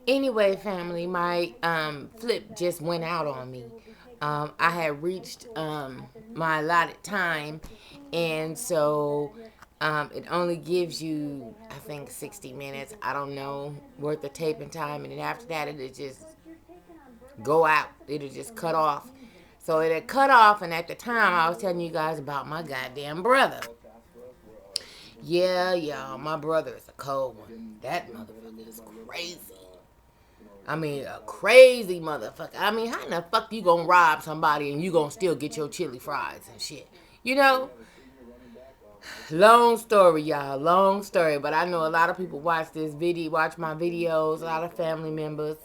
Anyway, family, my flip just went out on me. I had reached my allotted time, and so it only gives you, I think, 60 minutes. I don't know, worth of taping time, and then after that, it'll just go out. It'll just cut off. So it had cut off, and at the time, I was telling you guys about my goddamn brother. Yeah, y'all, my brother is a cold one. That motherfucker is crazy. I mean, a crazy motherfucker. I mean, how in the fuck you gonna rob somebody and you gonna still get your chili fries and shit? You know? Long story, y'all. Long story. But I know a lot of people watch this video, watch my videos, a lot of family members.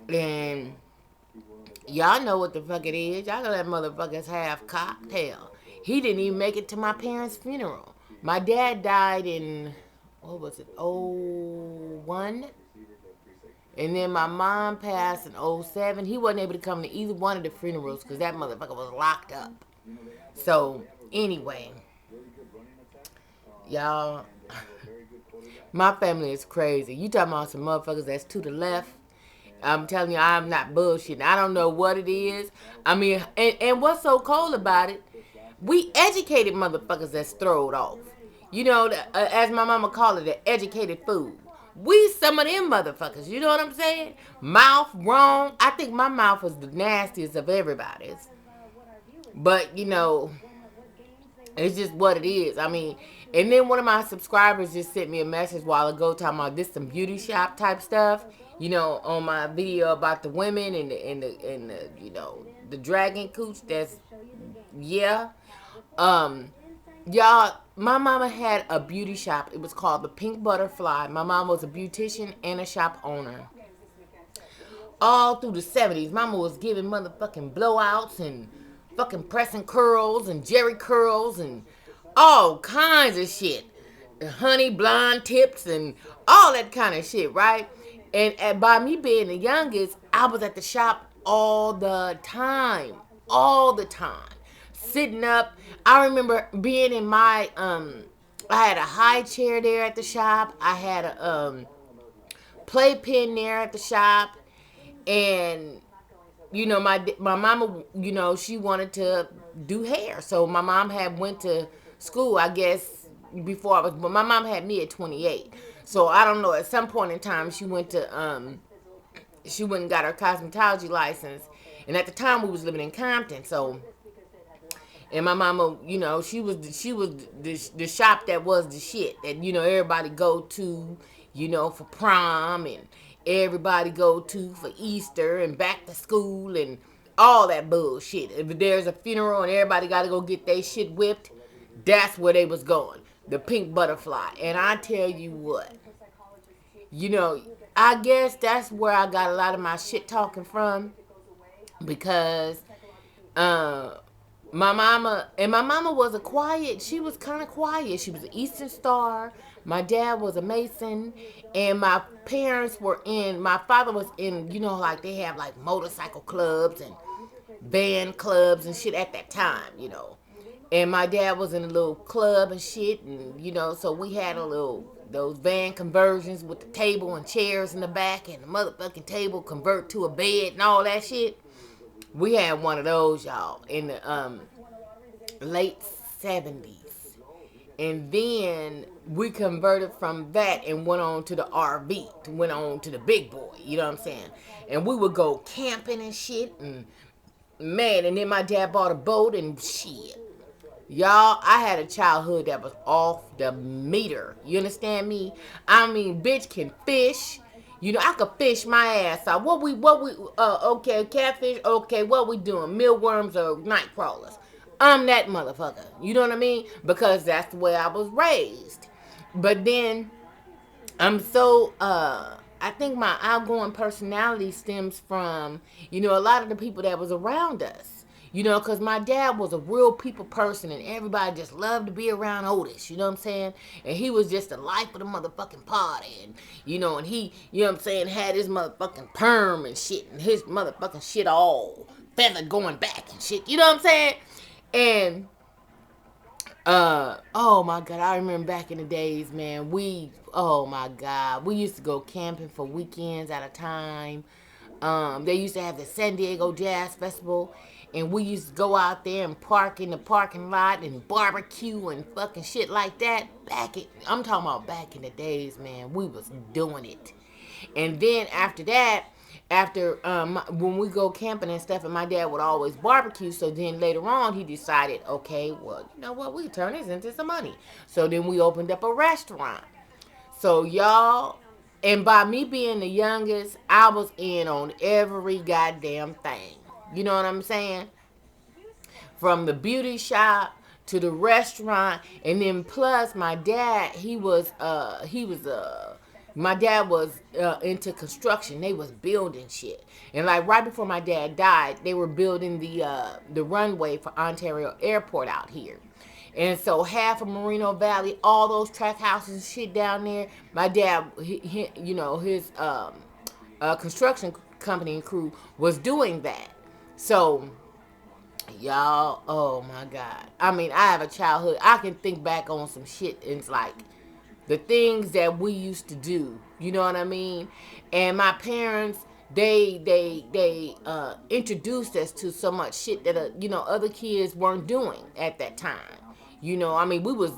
And y'all know what the fuck it is. Y'all know that motherfucker's half cocktail. He didn't even make it to my parents' funeral. My dad died in, what was it, '01. And then my mom passed in '07. He wasn't able to come to either one of the funerals because that motherfucker was locked up. So, anyway, y'all, my family is crazy. You talking about some motherfuckers that's to the left. I'm telling you, I'm not bullshitting. I don't know what it is. I mean, and what's so cold about it, we educated motherfuckers that's throwed off. You know, as my mama called it, the educated food. We some of them motherfuckers. You know what I'm saying? Mouth wrong. I think my mouth is the nastiest of everybody's. But, it's just what it is. I mean, and then one of my subscribers just sent me a message a while ago talking about this some beauty shop type stuff. On my video about the women and the the dragon cooch. That's yeah. Um, y'all, my mama had a beauty shop. It was called the Pink Butterfly. My mom was a beautician and a shop owner. All through the '70s, mama was giving motherfucking blowouts and fucking pressing curls and jerry curls and all kinds of shit. Honey blonde tips and all that kind of shit, right? And by me being the youngest, I was at the shop all the time. All the time. Sitting up. I remember being in my I had a high chair there at the shop. I had a playpen there at the shop. And my mama, she wanted to do hair, so my mom had went to school, I guess, before I was. But my mom had me at 28, so I don't know. At some point in time, she went and got her cosmetology license, and at the time we was living in Compton, so. And my mama, she was the shop that was the shit that everybody go to, for prom and everybody go to for Easter and back to school and all that bullshit. If there's a funeral and everybody got to go get their shit whipped, that's where they was going. The Pink Butterfly. And I tell you what, you know, I guess that's where I got a lot of my shit talking from because uh my mama was she was kind of quiet. She was an Eastern Star. My dad was a Mason, and my parents were my father was in, like they have like motorcycle clubs and band clubs and shit at that time. And my dad was in a little club and shit, and so we had a little those van conversions with the table and chairs in the back, and the motherfucking table convert to a bed and all that shit. We had one of those, y'all, in the late '70s, and then we converted from that and went on to the RV, went on to the big boy. You know what I'm saying? And we would go camping and shit, and man, and then my dad bought a boat and shit. Y'all, I had a childhood that was off the meter. You understand me? I mean, bitch can fish. I could fish my ass off. Okay, catfish, okay, what we doing? Mealworms or night crawlers? I'm that motherfucker. You know what I mean? Because that's the way I was raised. But then, I think my outgoing personality stems from, a lot of the people that was around us. Because my dad was a real people person and everybody just loved to be around Otis. You know what I'm saying? And he was just the life of the motherfucking party. And he, what I'm saying, had his motherfucking perm and shit and his motherfucking shit all feathered going back and shit. You know what I'm saying? And Oh my God, I remember back in the days, man. Oh my God, we used to go camping for weekends at a time. They used to have the San Diego Jazz Festival, and we used to go out there and park in the parking lot and barbecue and fucking shit like that. I'm talking about back in the days, man. We was doing it. And then after that, after when we go camping and stuff, and my dad would always barbecue. So then later on, he decided, okay, well, you know what, we can turn this into some money. So then we opened up a restaurant. So y'all, and by me being the youngest, I was in on every goddamn thing. You know what I'm saying? From the beauty shop to the restaurant, and then plus my dad, my dad was into construction. They was building shit, and like right before my dad died, they were building the runway for Ontario Airport out here. And so half of Moreno Valley, all those track houses and shit down there, my dad, his construction company and crew was doing that. So y'all, oh my God. I mean, I have a childhood. I can think back on some shit, and it's like the things that we used to do. You know what I mean? And my parents, they introduced us to so much shit that other kids weren't doing at that time. I mean, we was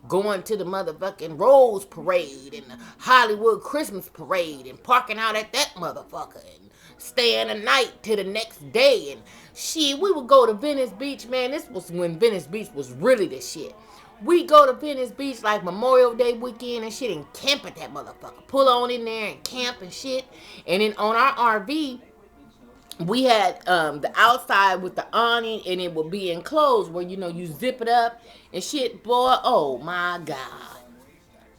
going to the motherfucking Rose Parade and the Hollywood Christmas Parade and parking out at that motherfucker and staying a night to the next day. And shit, we would go to Venice Beach, man. This was when Venice Beach was really the shit. We go to Venice Beach like Memorial Day weekend and shit and camp at that motherfucker. Pull on in there and camp and shit. And then on our RV, we had the outside with the awning, and it would be enclosed where you zip it up and shit. Boy, oh my God.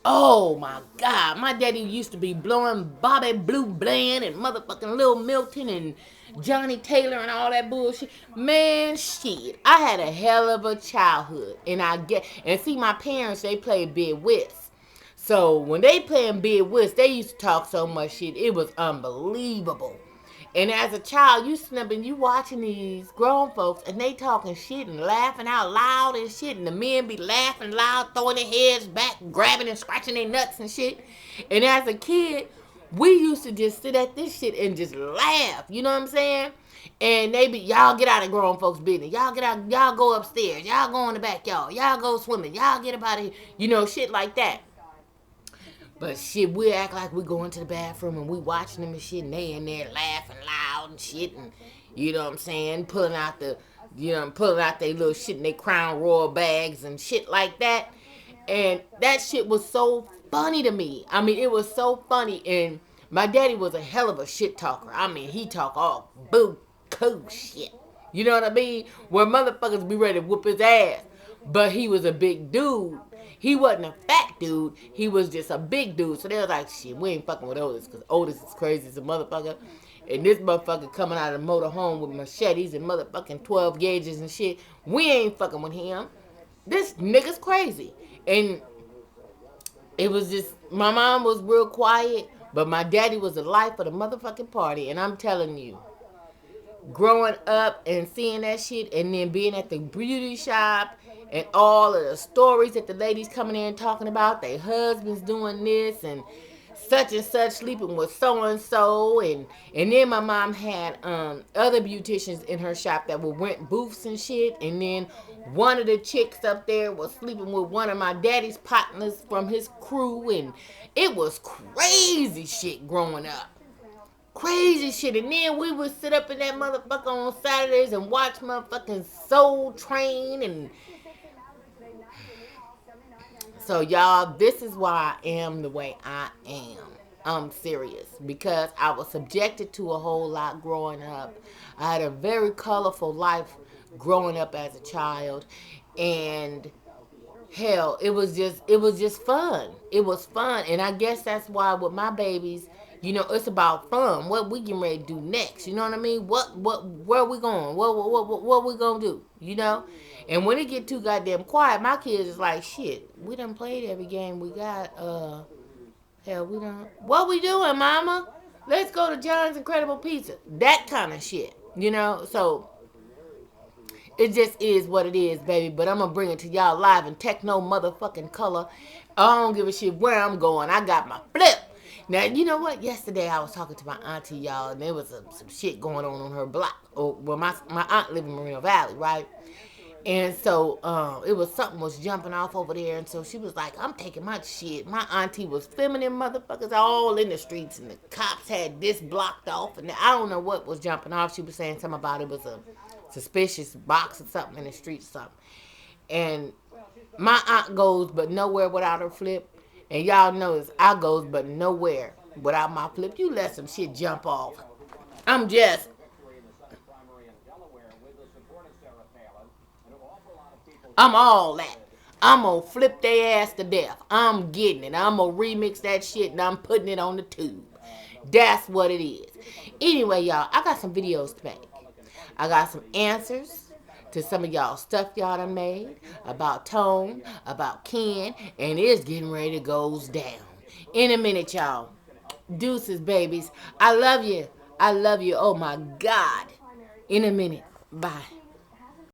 Oh my God. My daddy used to be blowing Bobby Blue Bland and motherfucking Lil Milton and Johnny Taylor and all that bullshit. Man, shit. I had a hell of a childhood. And see, my parents, they played big whist. So when they playing big whist, they used to talk so much shit. It was unbelievable. And as a child, you watching these grown folks, and they talking shit and laughing out loud and shit, and the men be laughing loud, throwing their heads back, grabbing and scratching their nuts and shit. And as a kid, we used to just sit at this shit and just laugh. You know what I'm saying? And they be, y'all get out of grown folks' business. Y'all get out, y'all go upstairs. Y'all go in the backyard. Y'all go swimming. Y'all get up out of here. Shit like that. But shit, we act like we going to the bathroom and we watching them and shit, and they in there laughing loud and shit, and you know what I'm saying, pulling out their little shit in their Crown Royal bags and shit like that. And that shit was so funny to me. I mean, it was so funny. And my daddy was a hell of a shit talker. I mean, he talk all boo coo shit. You know what I mean? Where motherfuckers be ready to whoop his ass. But he was a big dude. He wasn't a fat dude. He was just a big dude. So they was like, shit, we ain't fucking with Otis, because Otis is crazy as a motherfucker. And this motherfucker coming out of the motor home with machetes and motherfucking 12 gauges and shit. We ain't fucking with him. This nigga's crazy. And it was just, my mom was real quiet, but my daddy was the life of the motherfucking party. And I'm telling you, growing up and seeing that shit, and then being at the beauty shop and all of the stories that the ladies coming in talking about, their husbands doing this and such sleeping with so and so, and then my mom had other beauticians in her shop that would rent booths and shit, and then one of the chicks up there was sleeping with one of my daddy's partners from his crew, and it was crazy shit growing up. Crazy shit. And then we would sit up in that motherfucker on Saturdays and watch motherfucking Soul Train. And so, y'all, this is why I am the way I am. I'm serious. Because I was subjected to a whole lot growing up. I had a very colorful life growing up as a child. And hell, it was just fun. It was fun. And I guess that's why with my babies, it's about fun. What we getting ready to do next? You know what I mean? Where we going? What we gonna do? And when it get too goddamn quiet, my kids is like, shit, we done played every game we got. Hell, we done. What we doing, mama? Let's go to John's Incredible Pizza. That kind of shit. So It just is what it is, baby. But I'm gonna bring it to y'all live in techno motherfucking color. I don't give a shit where I'm going. I got my flip. Now, you know what? Yesterday I was talking to my auntie, y'all, and there was some shit going on her block. Oh, well, my aunt live in Moreno Valley, right? And so it was something was jumping off over there, and so she was like, "I'm taking my shit." My auntie was feminine motherfuckers all in the streets, and the cops had this blocked off, and I don't know what was jumping off. She was saying something about it was a suspicious box or something in the street or something. And my aunt goes but nowhere without her flip, and y'all notice I goes but nowhere without my flip. You let some shit jump off. I'm just I'm all that. I'm gonna flip their ass to death. I'm getting it. I'm gonna remix that shit and I'm putting it on the tube. That's what it is. Anyway, y'all, I got some videos to make. I got some answers to some of y'all stuff y'all done made about Tone, about Ken, and it's getting ready to go down. In a minute, y'all. Deuces, babies. I love you. I love you. Oh my God. In a minute. Bye.